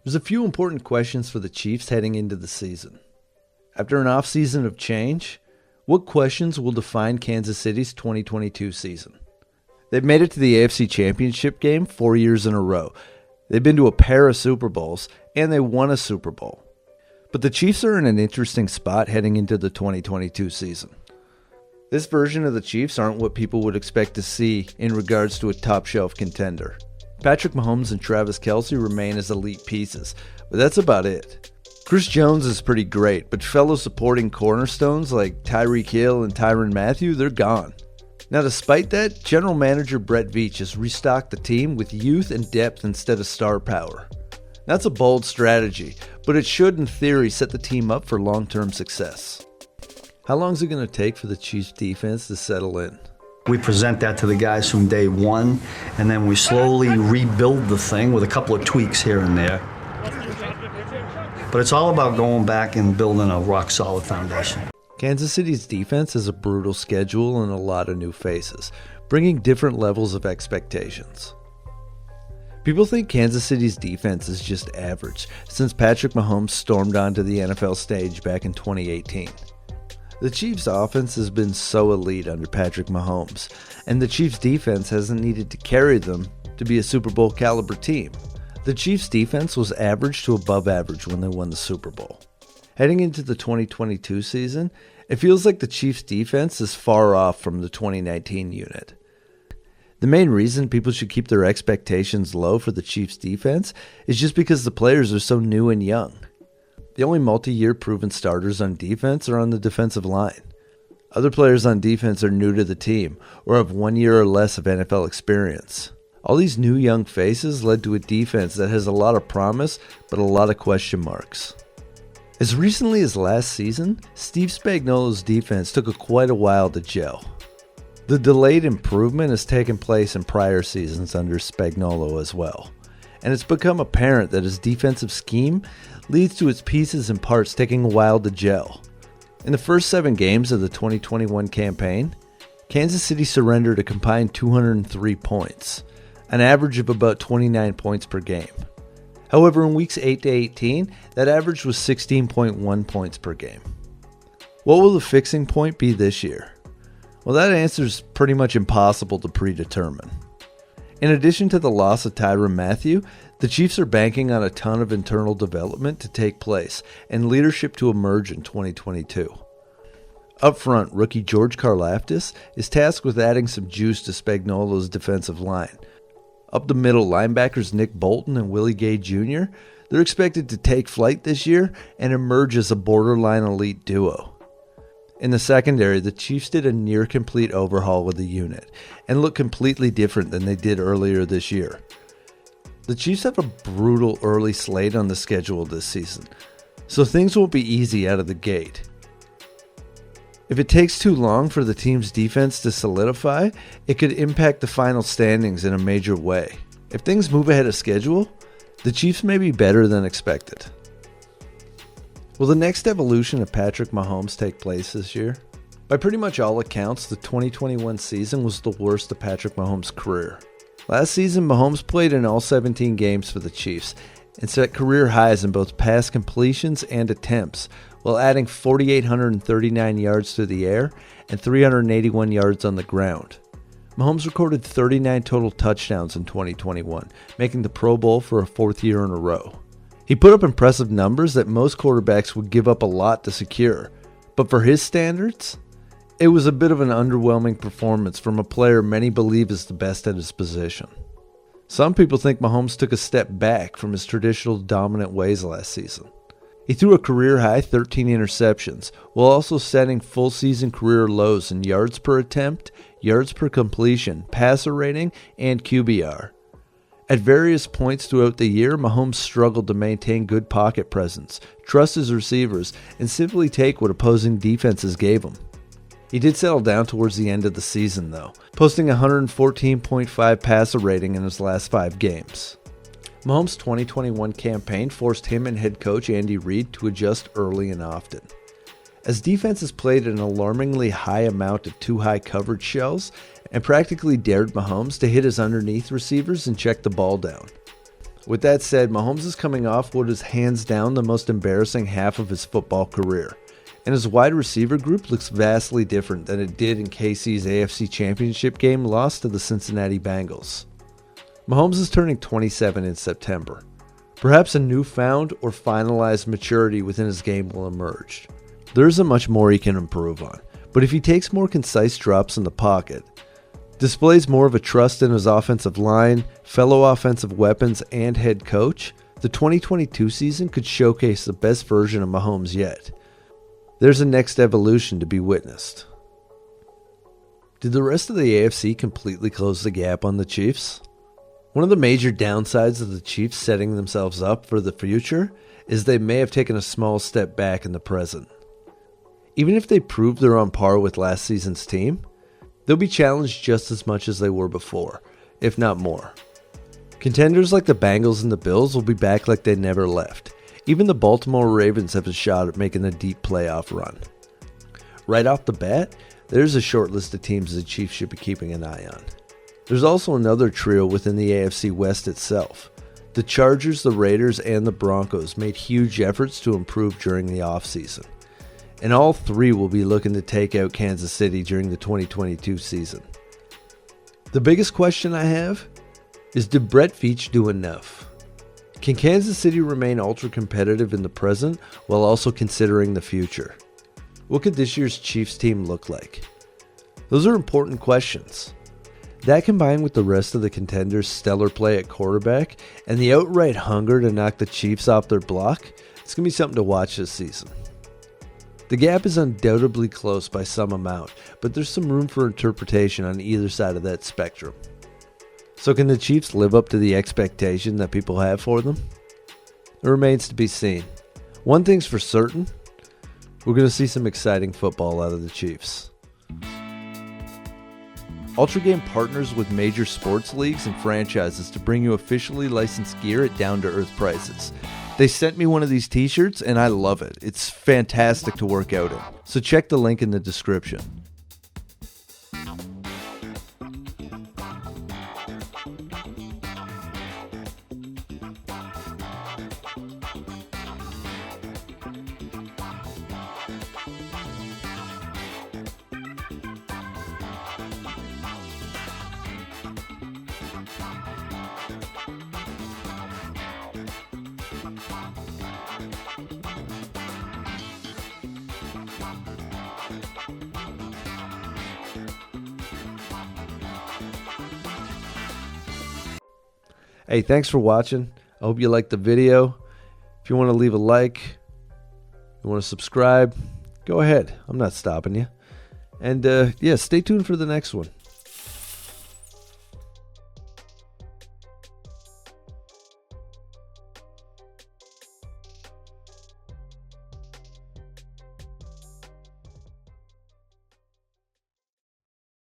There's a few important questions for the Chiefs heading into the season. After an offseason of change, what questions will define Kansas City's 2022 season? They've made it to the AFC Championship game 4 years in a row. They've been to a pair of Super Bowls, and they won a Super Bowl. But the Chiefs are in an interesting spot heading into the 2022 season. This version of the Chiefs aren't what people would expect to see in regards to a top-shelf contender. Patrick Mahomes and Travis Kelce remain as elite pieces, but that's about it. Chris Jones is pretty great, but fellow supporting cornerstones like Tyreek Hill and Tyrann Mathieu, they're gone. Now, despite that, General Manager Brett Veach has restocked the team with youth and depth instead of star power. That's a bold strategy, but it should, in theory, set the team up for long-term success. How long is it going to take for the Chiefs defense to settle in? We present that to the guys from day one, and then we slowly rebuild the thing with a couple of tweaks here and there. But it's all about going back and building a rock-solid foundation. Kansas City's defense has a brutal schedule and a lot of new faces, bringing different levels of expectations. People think Kansas City's defense is just average since Patrick Mahomes stormed onto the NFL stage back in 2018. The Chiefs' offense has been so elite under Patrick Mahomes, and the Chiefs' defense hasn't needed to carry them to be a Super Bowl caliber team. The Chiefs' defense was average to above average when they won the Super Bowl. Heading into the 2022 season, it feels like the Chiefs' defense is far off from the 2019 unit. The main reason people should keep their expectations low for the Chiefs' defense is just because the players are so new and young. The only multi-year proven starters on defense are on the defensive line. Other players on defense are new to the team or have 1 year or less of NFL experience. All these new young faces led to a defense that has a lot of promise but a lot of question marks. As recently as last season, Steve Spagnuolo's defense took quite a while to gel. The delayed improvement has taken place in prior seasons under Spagnuolo as well, and it's become apparent that his defensive scheme leads to its pieces and parts taking a while to gel. In the first 7 games of the 2021 campaign, Kansas City surrendered a combined 203 points, an average of about 29 points per game. However, in weeks 8 to 18, that average was 16.1 points per game. What will the fixing point be this year? Well, that answer is pretty much impossible to predetermine. In addition to the loss of Tyrann Mathieu, the Chiefs are banking on a ton of internal development to take place and leadership to emerge in 2022. Up front, rookie George Karlaftis is tasked with adding some juice to Spagnuolo's defensive line. Up the middle, linebackers Nick Bolton and Willie Gay Jr., they're expected to take flight this year and emerge as a borderline elite duo. In the secondary, the Chiefs did a near-complete overhaul with the unit and look completely different than they did earlier this year. The Chiefs have a brutal early slate on the schedule this season, so things won't be easy out of the gate. If it takes too long for the team's defense to solidify, it could impact the final standings in a major way. If things move ahead of schedule, the Chiefs may be better than expected. Will the next evolution of Patrick Mahomes take place this year? By pretty much all accounts, the 2021 season was the worst of Patrick Mahomes' career. Last season, Mahomes played in all 17 games for the Chiefs and set career highs in both pass completions and attempts, while adding 4,839 yards through the air and 381 yards on the ground. Mahomes recorded 39 total touchdowns in 2021, making the Pro Bowl for a 4th year in a row. He put up impressive numbers that most quarterbacks would give up a lot to secure, but for his standards, it was a bit of an underwhelming performance from a player many believe is the best at his position. Some people think Mahomes took a step back from his traditional dominant ways last season. He threw a career-high 13 interceptions, while also setting full-season career lows in yards per attempt, yards per completion, passer rating, and QBR. At various points throughout the year, Mahomes struggled to maintain good pocket presence, trust his receivers, and simply take what opposing defenses gave him. He did settle down towards the end of the season, though, posting a 114.5 passer rating in his last 5 games. Mahomes' 2021 campaign forced him and head coach Andy Reid to adjust early and often. As defenses played an alarmingly high amount of too-high coverage shells and practically dared Mahomes to hit his underneath receivers and check the ball down. With that said, Mahomes is coming off what is hands down the most embarrassing half of his football career, and his wide receiver group looks vastly different than it did in KC's AFC Championship game loss to the Cincinnati Bengals. Mahomes is turning 27 in September. Perhaps a newfound or finalized maturity within his game will emerge. There isn't much more he can improve on, but if he takes more concise drops in the pocket, displays more of a trust in his offensive line, fellow offensive weapons, and head coach, the 2022 season could showcase the best version of Mahomes yet. There's a next evolution to be witnessed. Did the rest of the AFC completely close the gap on the Chiefs? One of the major downsides of the Chiefs setting themselves up for the future is they may have taken a small step back in the present. Even if they prove they're on par with last season's team, they'll be challenged just as much as they were before, if not more. Contenders like the Bengals and the Bills will be back like they never left. Even the Baltimore Ravens have a shot at making a deep playoff run. Right off the bat, there's a short list of teams the Chiefs should be keeping an eye on. There's also another trio within the AFC West itself. The Chargers, the Raiders, and the Broncos made huge efforts to improve during the offseason, and all three will be looking to take out Kansas City during the 2022 season. The biggest question I have is, did Brett Veach do enough? Can Kansas City remain ultra competitive in the present while also considering the future? What could this year's Chiefs team look like? Those are important questions. That combined with the rest of the contenders' stellar play at quarterback and the outright hunger to knock the Chiefs off their block, it's going to be something to watch this season. The gap is undoubtedly close by some amount, but there's some room for interpretation on either side of that spectrum. So can the Chiefs live up to the expectation that people have for them? It remains to be seen. One thing's for certain, we're going to see some exciting football out of the Chiefs. Ultra Game partners with major sports leagues and franchises to bring you officially licensed gear at down-to-earth prices. They sent me one of these t-shirts and I love it. It's fantastic to work out in. So check the link in the description. Hey, thanks for watching. I hope you liked the video. If you want to leave a like, you want to subscribe, go ahead. I'm not stopping you. And yeah, stay tuned for the next one.